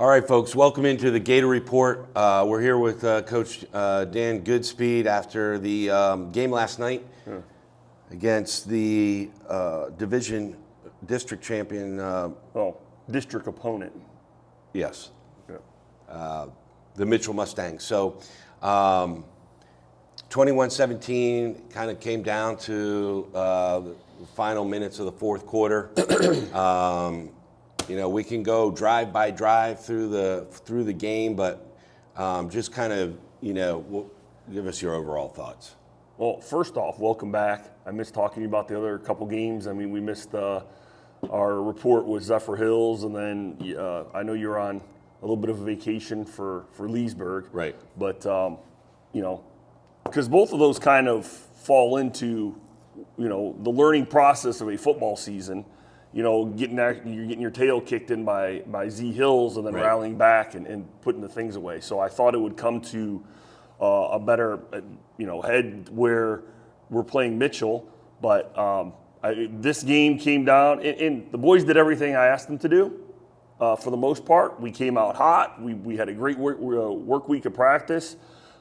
All right, folks, welcome into the Gator Report. We're here with Coach Dan Goodspeed after the game last night against the district champion. District opponent. Yes. Yeah. The Mitchell Mustangs. So 21-17 kind of came down to the final minutes of the fourth quarter. We can go drive by drive through the game, but just kind of, give us your overall thoughts. Well, first off, welcome back. I missed talking to you about the other couple games. I mean, we missed our report with Zephyr Hills, and then I know you're on a little bit of a vacation for Leesburg. Right. But, because both of those kind of fall into, the learning process of a football season. You're getting your tail kicked in by Z Hills and then right. rallying back and putting the things away. So I thought it would come to a better, head where we're playing Mitchell. But this game came down, and the boys did everything I asked them to do. For the most part, we came out hot. We had a great work week of practice.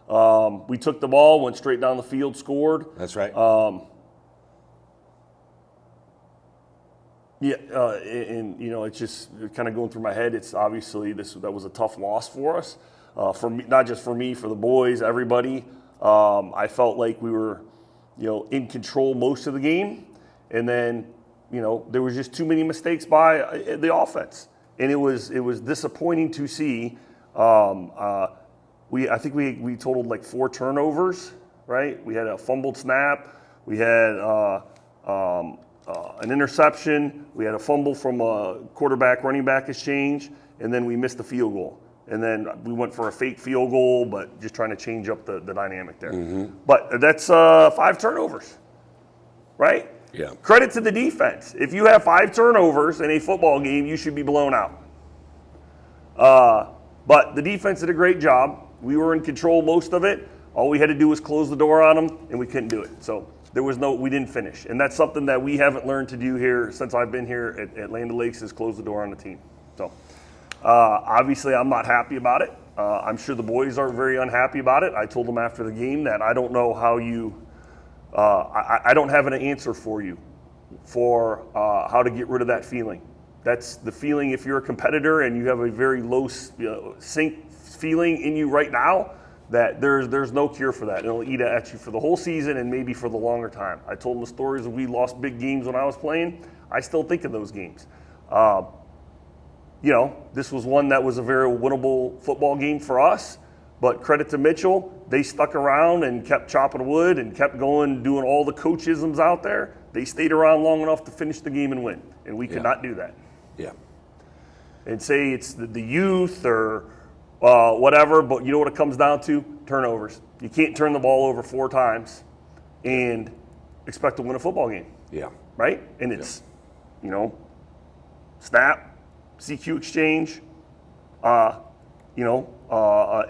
We took the ball, went straight down the field, scored. That's right. It's just kind of going through my head. It's obviously that was a tough loss for us, for me, not just for me, for the boys, everybody. I felt like we were, in control most of the game, and then, there was just too many mistakes by the offense, and it was disappointing to see. I think we totaled like 4 turnovers, right? We had a fumbled snap, we had an interception, we had a fumble from a quarterback-running back exchange, and then we missed the field goal. And then we went for a fake field goal, but just trying to change up the dynamic there. Mm-hmm. But that's 5 turnovers, right? Yeah. Credit to the defense. If you have 5 turnovers in a football game, you should be blown out. But the defense did a great job. We were in control most of it. All we had to do was close the door on them, and we couldn't do it. So we didn't finish. And that's something that we haven't learned to do here since I've been here at Land O'Lakes, is close the door on the team. So obviously I'm not happy about it. I'm sure the boys are very unhappy about it. I told them after the game that I don't know how I don't have an answer for you for how to get rid of that feeling. That's the feeling if you're a competitor and you have a very low sync feeling in you right now, that there's no cure for that. It'll eat at you for the whole season and maybe for the longer time. I told them the stories of we lost big games when I was playing. I still think of those games. This was one that was a very winnable football game for us, but credit to Mitchell. They stuck around and kept chopping wood and kept going, doing all the coachisms out there. They stayed around long enough to finish the game and win, and we could not do that. Yeah. And say it's the youth or whatever, but you know what it comes down to? Turnovers. You can't turn the ball over 4 times and expect to win a football game. Yeah. Right? And it's, snap, CQ exchange,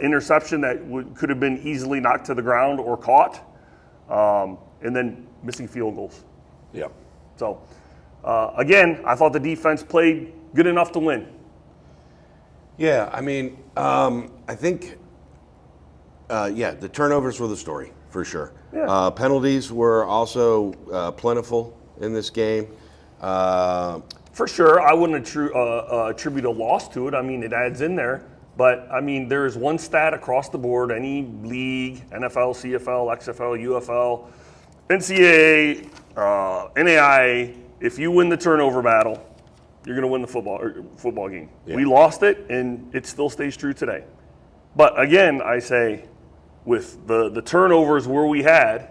interception that could have been easily knocked to the ground or caught, and then missing field goals. Yeah. So, again, I thought the defense played good enough to win. Yeah, I mean, I think, the turnovers were the story, for sure. Yeah. Penalties were also plentiful in this game. For sure, I wouldn't attribute a loss to it. I mean, it adds in there. But, I mean, there is one stat across the board, any league, NFL, CFL, XFL, UFL, NCAA, NAIA, if you win the turnover battle, you're going to win the football game. Yeah. We lost it, and it still stays true today. But again, I say, with the turnovers where we had,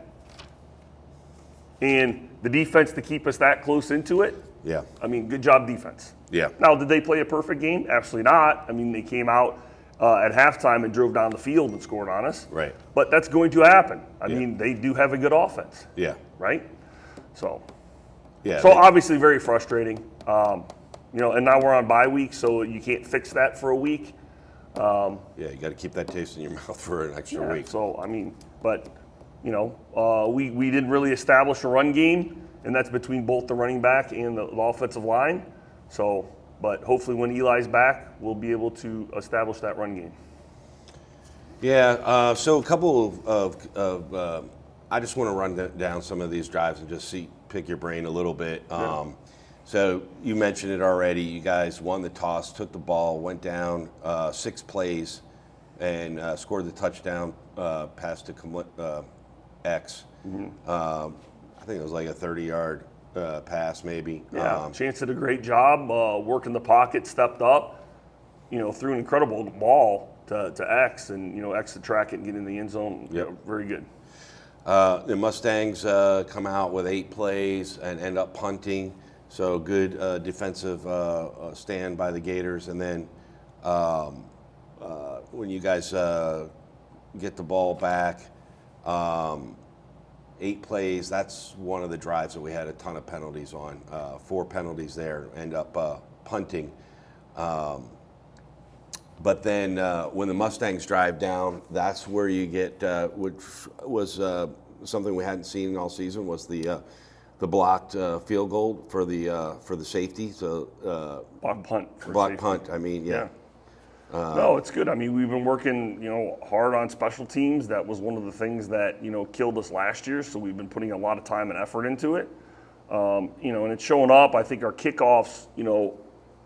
and the defense to keep us that close into it, yeah. I mean, good job defense. Yeah. Now, did they play a perfect game? Absolutely not. I mean, they came out at halftime and drove down the field and scored on us. Right. But that's going to happen. I mean, they do have a good offense. Yeah. Right? So. Yeah. So obviously very frustrating. And now we're on bye week, so you can't fix that for a week. You got to keep that taste in your mouth for an extra week. So, I mean, but, we didn't really establish a run game, and that's between both the running back and the offensive line. So, But hopefully when Eli's back, we'll be able to establish that run game. Yeah, so a couple of I just want to run down some of these drives and just pick your brain a little bit. So you mentioned it already. You guys won the toss, took the ball, went down 6 plays, and scored the touchdown pass to X. I think it was like a 30-yard pass, maybe. Yeah, Chance did a great job working the pocket, stepped up, threw an incredible ball to X, and X to track it and get in the end zone. Yep. Yeah, very good. The Mustangs come out with 8 plays and end up punting. So good defensive stand by the Gators. And then when you guys get the ball back, 8 plays, that's one of the drives that we had a ton of penalties on. 4 penalties there, end up punting. But then when the Mustangs drive down, that's where you get, which was something we hadn't seen all season, was the blocked field goal for the safety. So Block punt. block punt. I mean, yeah. No, it's good. I mean, we've been working, hard on special teams. That was one of the things that, killed us last year. So we've been putting a lot of time and effort into it. And it's showing up. I think our kickoffs,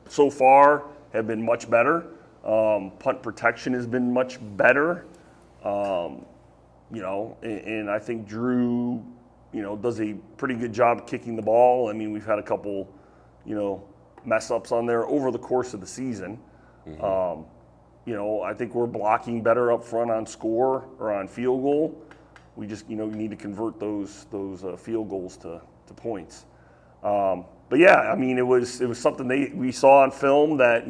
so far have been much better. Punt protection has been much better. And I think Drew, does a pretty good job kicking the ball. I mean, we've had a couple, mess ups on there over the course of the season. I think we're blocking better up front on score or on field goal. We just, need to convert those field goals to points. But yeah, I mean, it was something we saw on film that,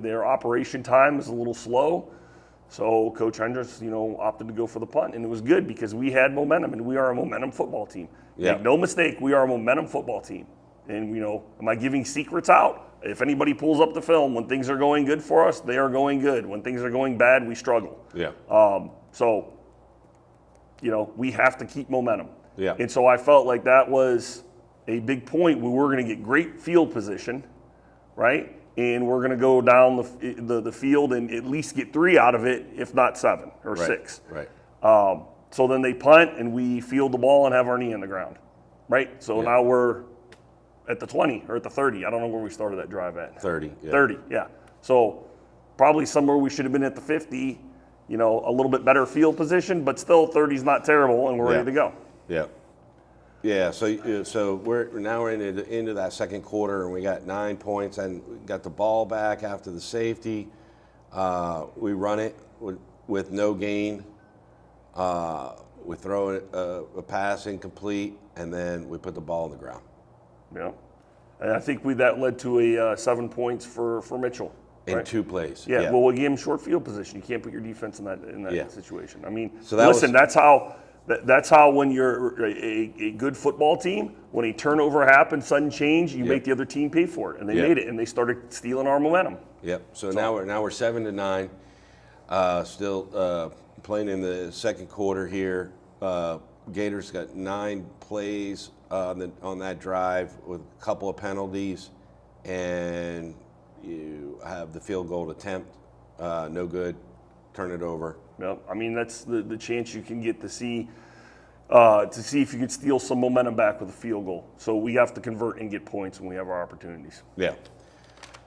their operation time is a little slow. So Coach Hendricks, opted to go for the punt, and it was good because we had momentum, and we are a momentum football team. Yeah. Make no mistake, we are a momentum football team. And, am I giving secrets out? If anybody pulls up the film, when things are going good for us, they are going good. When things are going bad, we struggle. Yeah. So, we have to keep momentum. Yeah. And so I felt like that was a big point. We were going to get great field position, right? And we're going to go down the field and at least get 3 out of it, if not 7 or 6. Right. So then they punt, and we field the ball and have our knee on the ground, right? So now we're at the 20 or at the 30. I don't know where we started that drive at. 30. Yeah. 30, yeah. So probably somewhere we should have been at the 50, a little bit better field position, but still 30's not terrible, and we're ready to go. Yeah. Yeah, so we're into that second quarter, and we got 9 points, and we got the ball back after the safety. We run it with no gain. We throw a pass incomplete, and then we put the ball on the ground. Yeah, and I think that led to a 7 points for Mitchell. In right? 2 plays. Yeah, well, we gave him short field position. You can't put your defense in that situation. I mean, so listen, that's how when you're a good football team, when a turnover happens, sudden change, you make the other team pay for it, and they made it, and they started stealing our momentum. Yep. So now we're 7-9, still playing in the second quarter here. Gators got 9 plays on that drive with a couple of penalties, and you have the field goal attempt, no good, turn it over. Yep. I mean, that's the chance you can get to see if you can steal some momentum back with a field goal. So we have to convert and get points when we have our opportunities. Yeah.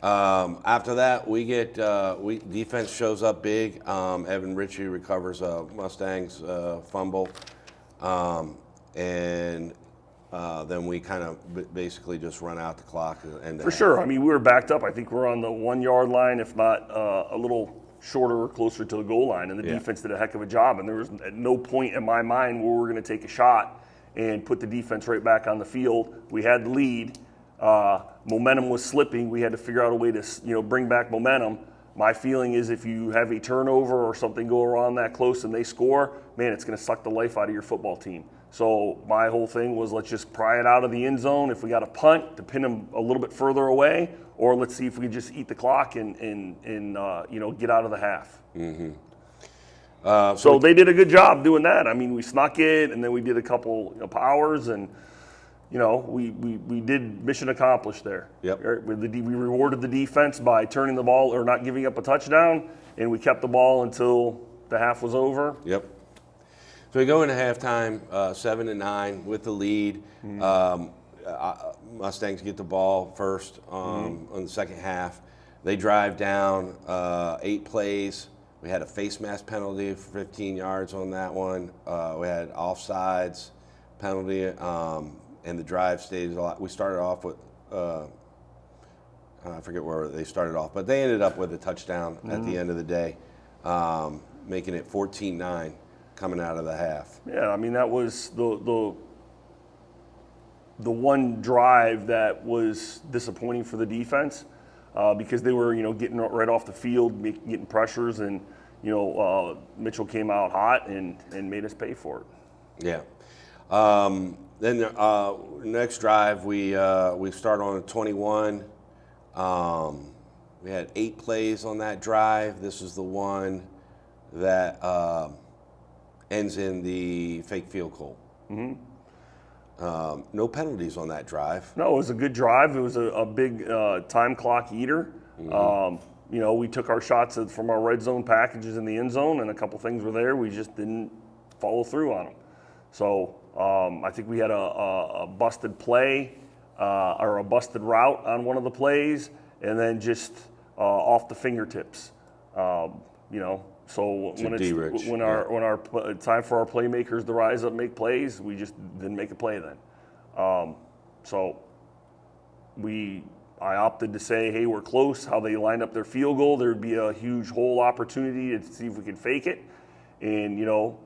After that, we get defense shows up big. Evan Ritchie recovers a Mustangs fumble, and then we kind of basically just run out the clock. For sure. I mean, we were backed up. I think we're on the 1 yard line, if not a little shorter or closer to the goal line, and the defense did a heck of a job. And there was at no point in my mind where we were going to take a shot and put the defense right back on the field. We had the lead. Momentum was slipping. We had to figure out a way to bring back momentum. My feeling is if you have a turnover or something go around that close and they score, man, it's going to suck the life out of your football team. So my whole thing was let's just pry it out of the end zone. If we got a punt, to pin them a little bit further away, or let's see if we can just eat the clock and get out of the half. Mm-hmm. So they did a good job doing that. I mean, we snuck it, and then we did a couple powers, and we did mission accomplished there. Yep. Right? We rewarded the defense by turning the ball or not giving up a touchdown, and we kept the ball until the half was over. Yep. So we go into halftime, 7-9 with the lead. Mustangs get the ball first on the second half. They drive down 8 plays. We had a face mask penalty for 15 yards on that one. We had offsides penalty, and the drive stayed a lot. We started off with, I forget where they started off, but they ended up with a touchdown at the end of the day, making it 14-9 coming out of the half. Yeah, I mean, that was the one drive that was disappointing for the defense because they were, getting right off the field, getting pressures, and, Mitchell came out hot and made us pay for it. Yeah. Then next drive, we start on a 21. We had 8 plays on that drive. This is the one that ends in the fake field goal. No penalties on that drive. No, it was a good drive. It was a big time clock eater. We took our shots from our red zone packages in the end zone, and a couple things were there. We just didn't follow through on them. So I think we had a busted play or a busted route on one of the plays, and then just off the fingertips. So when our time for our playmakers to rise up and make plays, we just didn't make a play then. I opted to say, hey, we're close. How they lined up their field goal, there would be a huge hole opportunity to see if we could fake it, and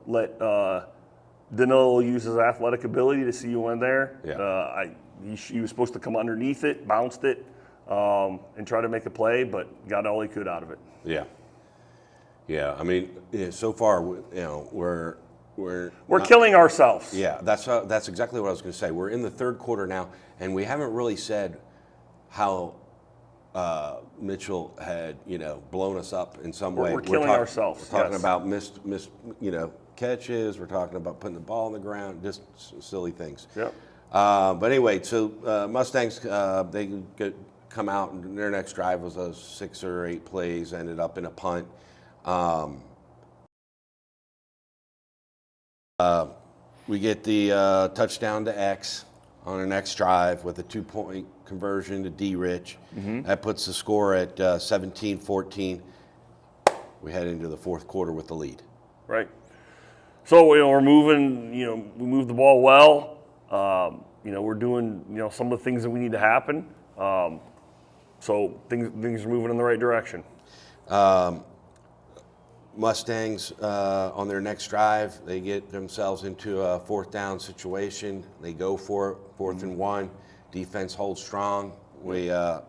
let Danilo use his athletic ability to see you in there. Yeah. He was supposed to come underneath it, bounced it, and try to make a play, but got all he could out of it. Yeah. Yeah. I mean, so far, we're killing ourselves. Yeah, that's exactly what I was going to say. We're in the third quarter now, and we haven't really said how Mitchell had, blown us up in some way. We're killing ourselves. We're talking about missed, catches. We're talking about putting the ball on the ground, just silly things. Yep. But anyway, so Mustangs, they come out, and their next drive was a 6 or 8 plays, ended up in a punt. We get the touchdown to X on our next drive with a 2-point conversion to D-Rich. That puts the score at 17-14. We head into the fourth quarter with the lead. Right. So we're moving. We move the ball well. We're doing some of the things that we need to happen. So things are moving in the right direction. Mustangs, on their next drive, they get themselves into a 4th down situation. They go for it, 4th and 1. Defense holds strong. We get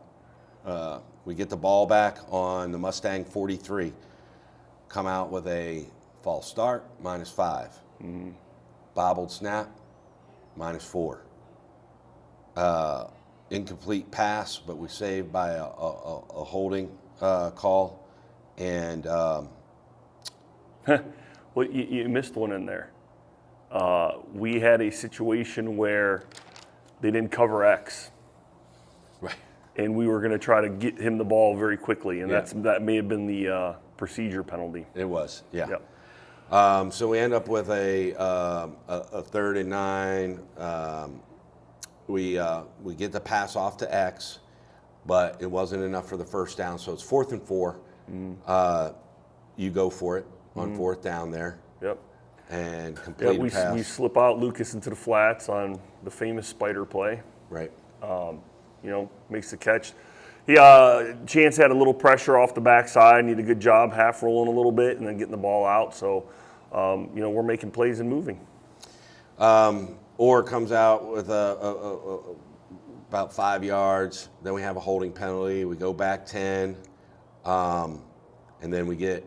the ball back on the Mustang 43. Come out with a false start, -5. Bobbled snap, -4. Incomplete pass, but we saved by a holding call. And well, you missed one in there. We had a situation where they didn't cover X. Right. And we were going to try to get him the ball very quickly, and that may have been the procedure penalty. It was, yeah. Yep. So we end up with a 3rd and 9. We get the pass off to X, but it wasn't enough for the first down, so it's 4th and 4. You go for it on 4th down there. Yep. And complete a pass. We slip out Lucas into the flats on the famous spider play. Right. Makes the catch. Chance had a little pressure off the backside, did a good job half rolling a little bit and then getting the ball out. So, we're making plays and moving. Orr comes out with about 5 yards. Then we have a holding penalty. We go back 10. And then we get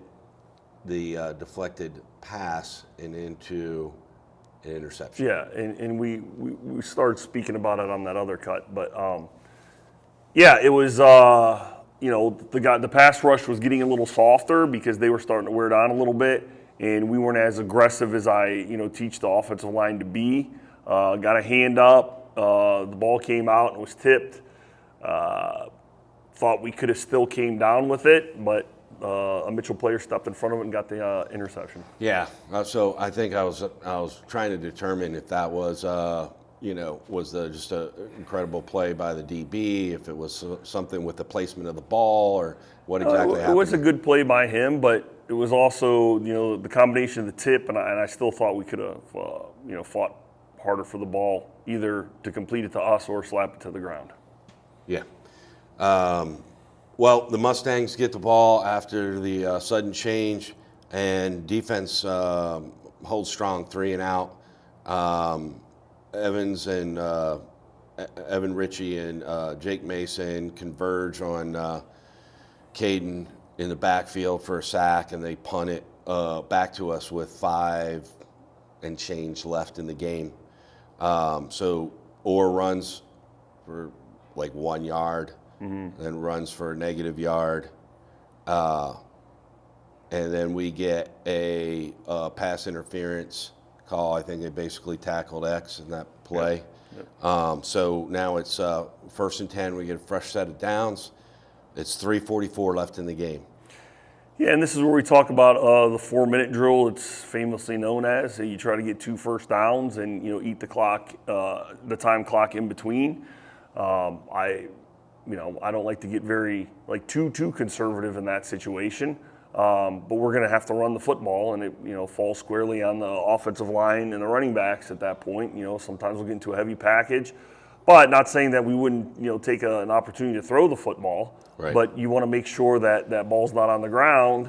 the deflected pass and into an interception. Yeah, and we started speaking about it on that other cut, but it was the pass rush was getting a little softer because they were starting to wear down a little bit, and we weren't as aggressive as I teach the offensive line to be. Got a hand up, the ball came out and was tipped. Thought we could have still came down with it, but a Mitchell player stepped in front of it and got the interception. Yeah. So I think I was trying to determine if that was just an incredible play by the DB, if it was something with the placement of the ball, or what exactly happened. It was a good play by him, but it was also the combination of the tip, and I still thought we could have fought harder for the ball, either to complete it to us or slap it to the ground. Yeah. Well, the Mustangs get the ball after the sudden change, and defense holds strong 3 and out. Evan Ritchie and Jake Mason converge on Caden in the backfield for a sack, and they punt it back to us with 5 and change left in the game. So Orr runs for like 1 yard, then runs for a negative yard. And then we get a pass interference call. I think they basically tackled X in that play. Yep. So now it's 1st and 10. We get a fresh set of downs. It's 3:44 left in the game. Yeah, and this is where we talk about the 4-minute drill. It's famously known as. You try to get 2 first downs and eat the clock, the time clock in between. I don't like to get very too conservative in that situation. But we're going to have to run the football, and it falls squarely on the offensive line and the running backs at that point. Sometimes we'll get into a heavy package, but not saying that we wouldn't take an opportunity to throw the football. Right. But you want to make sure that ball's not on the ground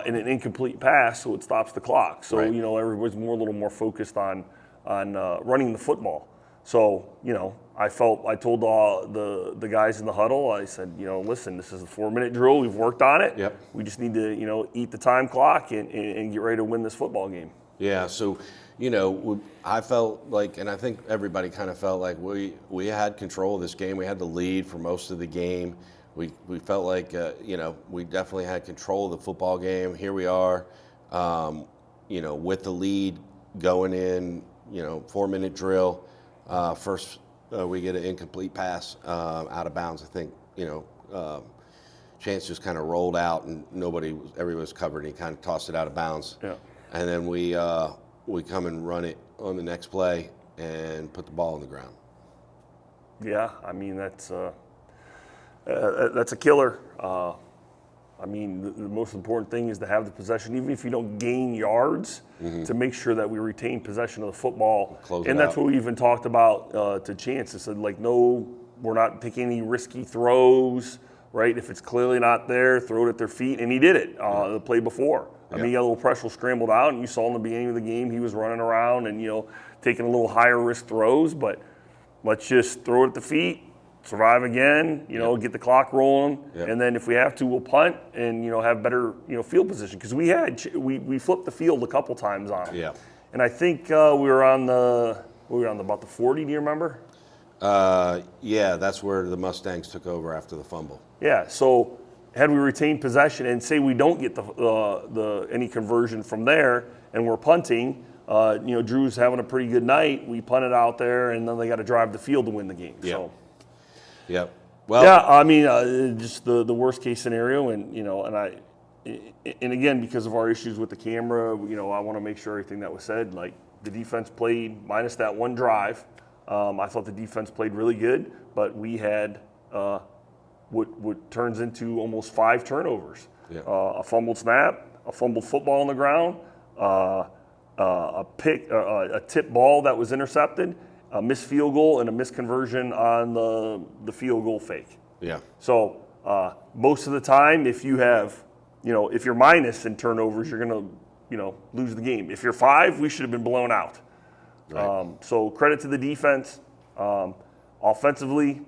in an incomplete pass, so it stops the clock. So right. Everybody's a little more focused on running the football. So I told the guys in the huddle, I said, listen, this is a 4-minute drill. We've worked on it. Yep. We just need to eat the time clock and get ready to win this football game. Yeah. So I felt like, and I think everybody kind of felt like we had control of this game. We had the lead for most of the game. We felt like we definitely had control of the football game. Here we are, with the lead going in. 4-minute drill. First, we get an incomplete pass out of bounds. I think Chance just kind of rolled out and everybody was covered. And he kind of tossed it out of bounds. Yeah. And then we come and run it on the next play and put the ball on the ground. Yeah, I mean that's a killer. The most important thing is to have the possession, even if you don't gain yards, to make sure that we retain possession of the football. And that's what we even talked about to Chance. It said, no, we're not taking any risky throws, right? If it's clearly not there, throw it at their feet. And he did it the play before. He got a little pressure scrambled out, and you saw in the beginning of the game he was running around and, taking a little higher risk throws. But let's just throw it at the feet. Survive again, get the clock rolling, and then if we have to, we'll punt and have better field position, because we flipped the field a couple times on it. Yeah. And I think we were on about the 40. Do you remember? Yeah, that's where the Mustangs took over after the fumble. Yeah. So had we retained possession, and say we don't get any conversion from there, and we're punting, Drew's having a pretty good night. We punt it out there, and then they got to drive the field to win the game. Yeah. So. Yep. Well, Just the worst case scenario, and again, because of our issues with the camera, I want to make sure everything that was said, like the defense played minus that one drive. I thought the defense played really good, but we had what turns into almost 5 turnovers. Yeah. A fumbled snap, a fumbled football on the ground, a pick, a tip ball that was intercepted, a missed field goal, and a missed conversion on the field goal fake. Yeah. So most of the time, if you have, if you're minus in turnovers, you're going to, lose the game. If you're 5, we should have been blown out. Right. So credit to the defense. Offensively,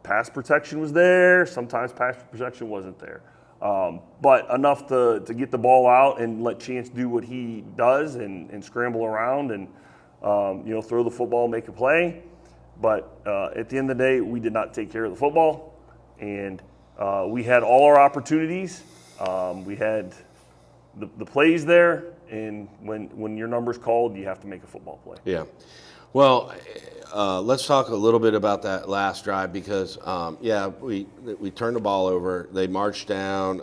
pass protection was there. Sometimes pass protection wasn't there. But enough to get the ball out and let Chance do what he does and scramble around and throw the football, make a play. But at the end of the day, we did not take care of the football, and we had all our opportunities. We had the plays there, and when your number's called, you have to make a football play. Yeah. Well, let's talk a little bit about that last drive because, we turned the ball over. They marched down,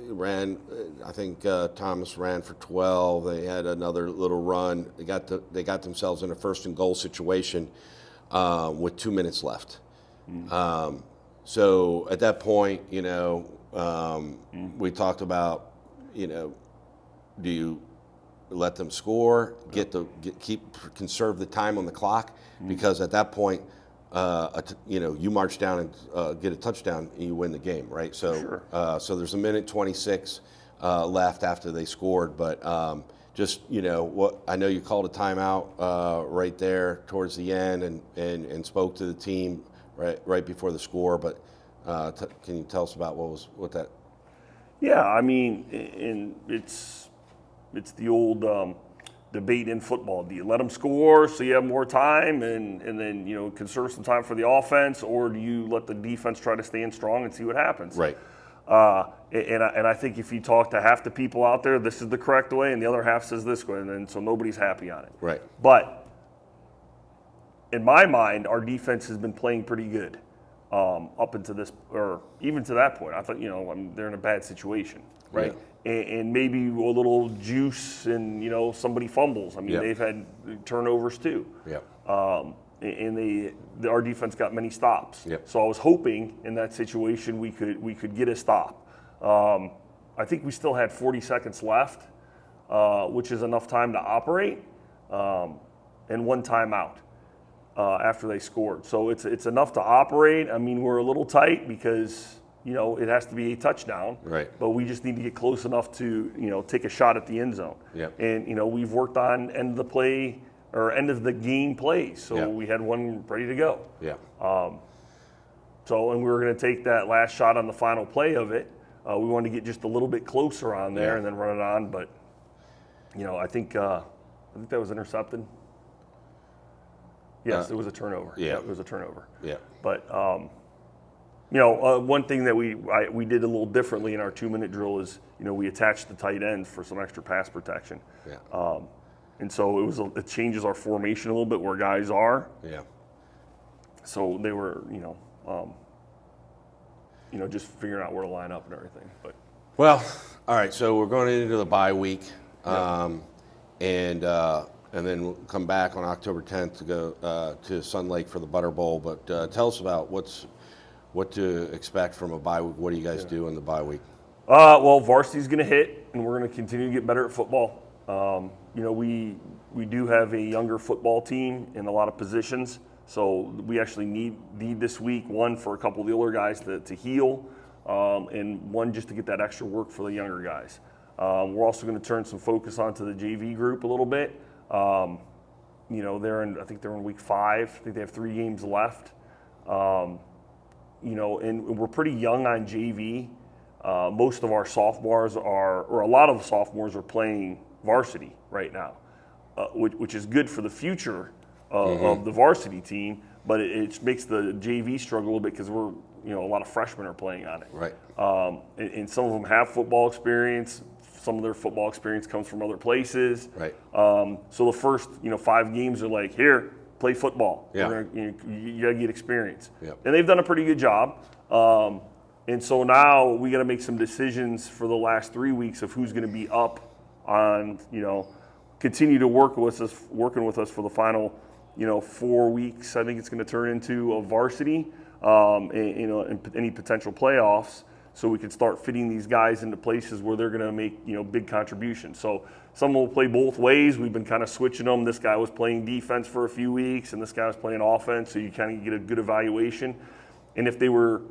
ran. I think Thomas ran for 12. They had another little run. They got themselves in a first and goal situation with 2 minutes left. So at that point, we talked about, do you let them score, conserve the time on the clock, because at that point, you march down and get a touchdown and you win the game, right? So, Sure. So there's a minute 26 left after they scored, but what I know you called a timeout right there towards the end and spoke to the team right before the score, but can you tell us about what that? Yeah, I mean, and it's the old debate in football. Do you let them score so you have more time and then conserve some time for the offense, or do you let the defense try to stand strong and see what happens? Right. And I think if you talk to half the people out there, this is the correct way, and the other half says this way, and then so nobody's happy on it. Right. But in my mind, our defense has been playing pretty good up into this, or even to that point. I thought, they're in a bad situation, right? Yeah. And maybe a little juice and, somebody fumbles. I mean, Yep. they've had turnovers too. Yep. And our defense got many stops. Yep. So I was hoping in that situation we could get a stop. I think we still had 40 seconds left, which is enough time to operate, and one timeout after they scored. So it's enough to operate. I mean, we're a little tight because it has to be a touchdown. Right. But we just need to get close enough to take a shot at the end zone. Yep. And we've worked on end of the game plays. So Yep. we had one ready to go. Yeah. And we were going to take that last shot on the final play of it. We wanted to get just a little bit closer on there Yeah. and then run it on. But I think that was intercepted. Yes, it was a turnover. Yeah. It was a turnover. Yeah. But one thing that we did a little differently in our 2-minute drill is we attached the tight ends for some extra pass protection. Yeah. And so it changes our formation a little bit where guys are. Yeah. So they were just figuring out where to line up and everything. But Well, all right. So we're going into the bye week, and then we'll come back on October 10th to go to Sun Lake for the Butter Bowl. But tell us about what to expect from a bye week. What do you guys do in the bye week? Well, varsity's going to hit, and we're going to continue to get better at football. We do have a younger football team in a lot of positions, so we actually need this week, one for a couple of the older guys to heal, and one just to get that extra work for the younger guys. We're also going to turn some focus onto the JV group a little bit. I think they're in week 5. I think they have 3 games left. And we're pretty young on JV. Most of our sophomores or a lot of the sophomores are playing varsity right now, which is good for the future of the varsity team, but it makes the JV struggle a little bit because we're, a lot of freshmen are playing on it. Right. And some of them have football experience. Some of their football experience comes from other places. Right. So the first, 5 games are like, here, play football. Yeah. You got to get experience. Yep. And they've done a pretty good job. And so now we got to make some decisions for the last 3 weeks of who's going to be up on, continue to working with us for the final, 4 weeks. I think it's going to turn into a varsity, and any potential playoffs, so we can start fitting these guys into places where they're going to make, big contributions. So some will play both ways. We've been kind of switching them. This guy was playing defense for a few weeks, and this guy was playing offense, so you kind of get a good evaluation. And if they were,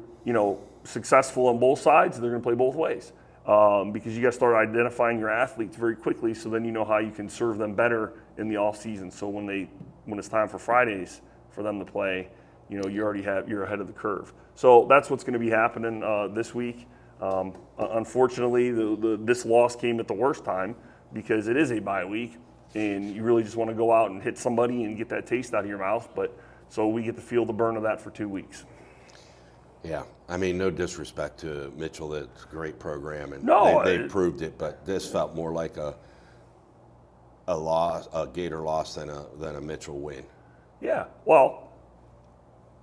successful on both sides, they're going to play both ways, because you got to start identifying your athletes very quickly, so then you know how you can serve them better in the off season. So when it's time for Fridays for them to play, you're ahead of the curve. So that's what's going to be happening this week. Unfortunately, this loss came at the worst time because it is a bye week, and you really just want to go out and hit somebody and get that taste out of your mouth. But so we get to feel the burn of that for 2 weeks. Yeah, I mean, no disrespect to Mitchell. That's a great program, and No, they proved it. But this felt more like a Gator loss than a Mitchell win. Yeah, well,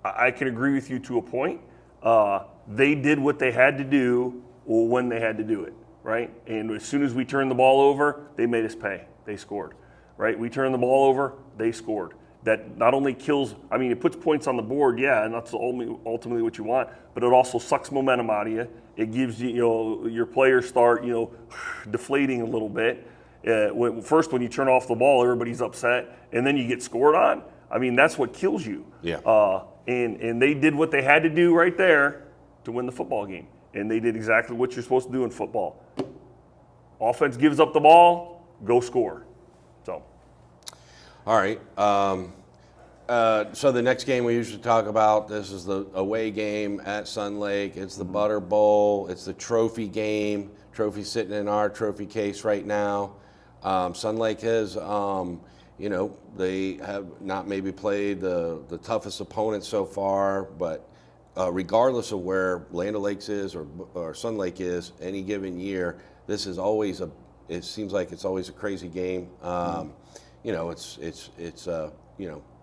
I can agree with you to a point. They did what they had to do when they had to do it, right? And as soon as we turned the ball over, they made us pay. They scored, right? We turned the ball over, they scored. That not only kills, I mean, it puts points on the board, yeah, and that's ultimately what you want, but it also sucks momentum out of you. It gives you, your players start, deflating a little bit. When you turn off the ball, everybody's upset, and then you get scored on. I mean, that's what kills you. Yeah. And they did what they had to do right there to win the football game. And they did exactly what you're supposed to do in football. Offense gives up the ball, go score. So. All right. So the next game we usually talk about, this is the away game at Sun Lake. It's the Butter Bowl. It's the trophy game. Trophy sitting in our trophy case right now. Sun Lake has, they have not maybe played the toughest opponent so far, but regardless of where Land O'Lakes is or Sun Lake is, any given year, this is always it seems like it's always a crazy game. It's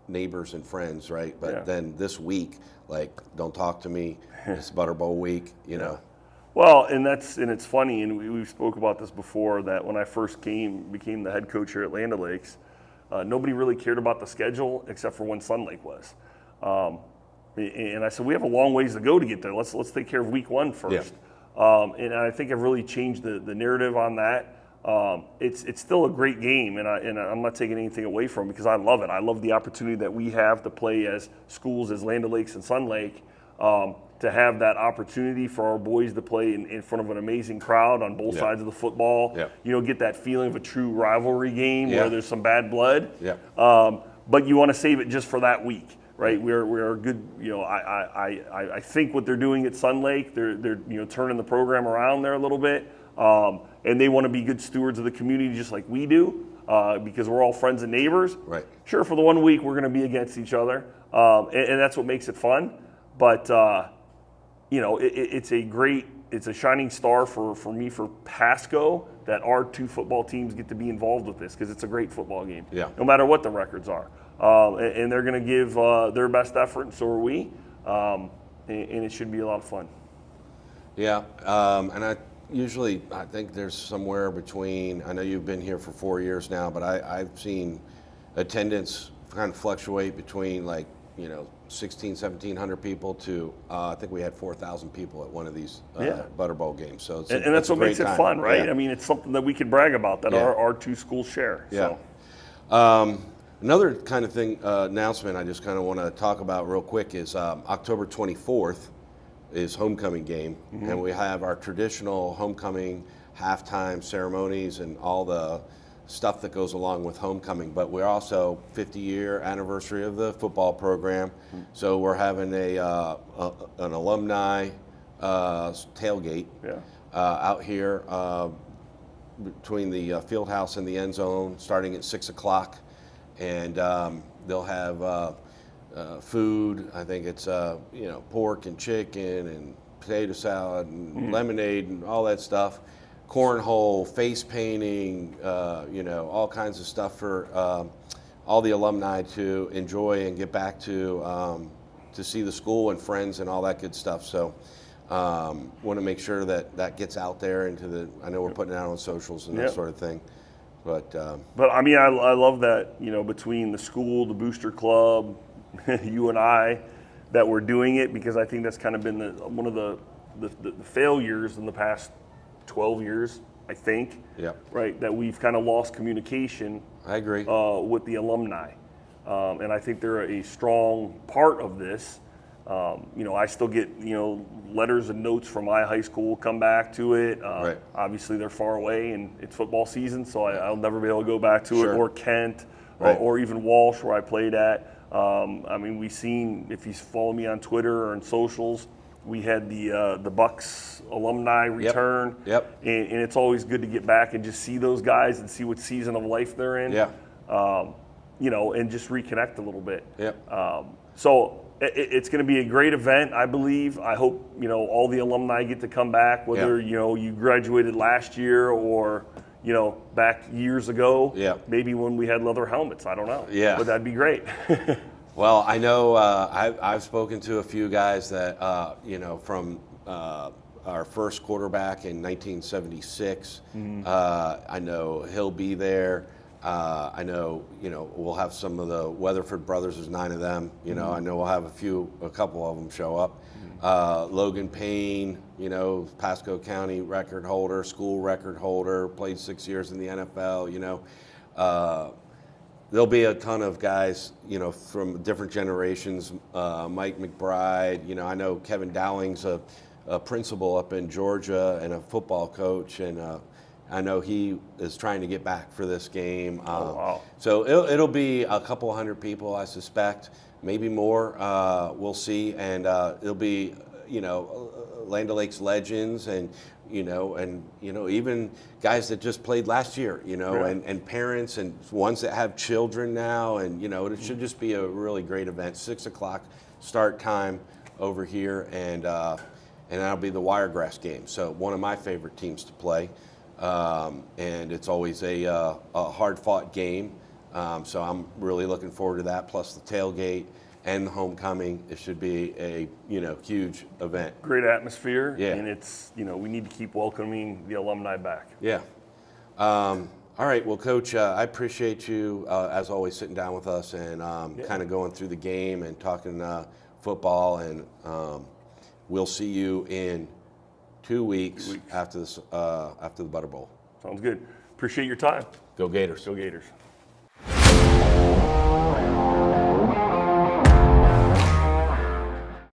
neighbors and friends, right? But then this week, like, don't talk to me. It's Butter Bowl week, know. Well, and it's funny, and we spoke about this before, that when I first became the head coach here at Land O'Lakes, nobody really cared about the schedule except for when Sun Lake was. And I said, we have a long ways to go to get there. Let's take care of week one first. Yeah. And I think I've really changed the narrative on that. It's still a great game, and I'm not taking anything away from it because I love it. I love the opportunity that we have to play as schools, as Land O'Lakes and Sun Lake, to have that opportunity for our boys to play in front of an amazing crowd on both sides of the football. Yeah. Get that feeling of a true rivalry game where there's some bad blood. Yeah. But you want to save it just for that week. Right, we're good. I think what they're doing at Sun Lake, they're turning the program around there a little bit, and they want to be good stewards of the community just like we do, because we're all friends and neighbors. Right. Sure, for the 1 week we're going to be against each other, and that's what makes it fun. But it's a shining star for me for Pasco that our two football teams get to be involved with this because it's a great football game. Yeah. No matter what the records are. And they're going to give their best effort, and so are we. And it should be a lot of fun. Yeah, and I think there's somewhere between, I know you've been here for 4 years now, but I've seen attendance kind of fluctuate between 1,700 people to, I think we had 4,000 people at one of these Butter Bowl games. So and that's what makes it fun, right? Yeah. I mean, it's something that we can brag about that our two schools share. Yeah. So. Another kind of announcement I just kind of want to talk about real quick is October 24th is homecoming game, and we have our traditional homecoming halftime ceremonies and all the stuff that goes along with homecoming. But we're also 50-year anniversary of the football program, so we're having an alumni tailgate out here between the field house and the end zone, starting at 6 o'clock. And they'll have food. I think it's pork and chicken and potato salad and lemonade and all that stuff. Cornhole, face painting, all kinds of stuff for all the alumni to enjoy and get back to see the school and friends and all that good stuff. So want to make sure that gets out there I know we're putting it out on socials and that sort of thing. But I mean, I love that, between the school, the booster club, you and I, that we're doing it, because I think that's kind of been one of the failures in the past 12 years, I think. Yeah. Right, that we've kind of lost communication. I agree. With the alumni, and I think they're a strong part of this. I still get, letters and notes from my high school, come back to it. Right. Obviously, they're far away, and it's football season, so I'll never be able to go back to it. Or Kent, or even Walsh, where I played at. We've seen, if you follow me on Twitter or on socials, we had the Bucks alumni return. Yep. And it's always good to get back and just see those guys and see what season of life they're in. Yeah. And just reconnect a little bit. Yep. So it's going to be a great event, I believe. I hope all the alumni get to come back, whether you graduated last year or you know, back years ago. Yeah. Maybe when we had leather helmets. I don't know. Yeah. But that'd be great. Well, I know I've spoken to a few guys that, you know, from our first quarterback in 1976. I know he'll be there. I know, you know, we'll have some of the Weatherford brothers. There's 9 of them. You know, I know we'll have a couple of them show up. Logan Payne, you know, Pasco County record holder, school record holder, played 6 years in the NFL. You know, there'll be a ton of guys, you know, from different generations. Mike McBride, you know, I know Kevin Dowling's a principal up in Georgia and a football coach, and I know he is trying to get back for this game. Wow. So it'll be a couple hundred people, I suspect, maybe more. We'll see, and it'll be, you know, Land O'Lakes legends, and you know, even guys that just played last year, you know, Right. and parents and ones that have children now, and you know, it should just be a really great event. 6 o'clock start time over here, and that'll be the Wiregrass game. So one of my favorite teams to play, and it's always a hard-fought game. So I'm really looking forward to that. Plus the tailgate and the homecoming. It should be a, you know, huge event. Great atmosphere. Yeah. And it's, you know, we need to keep welcoming the alumni back. Yeah. All right. Well, Coach, I appreciate you, as always, sitting down with us and kind of going through the game and talking football. And we'll see you in 2 weeks, after the Butter Bowl. Sounds good. Appreciate your time. Go Gators. Go Gators.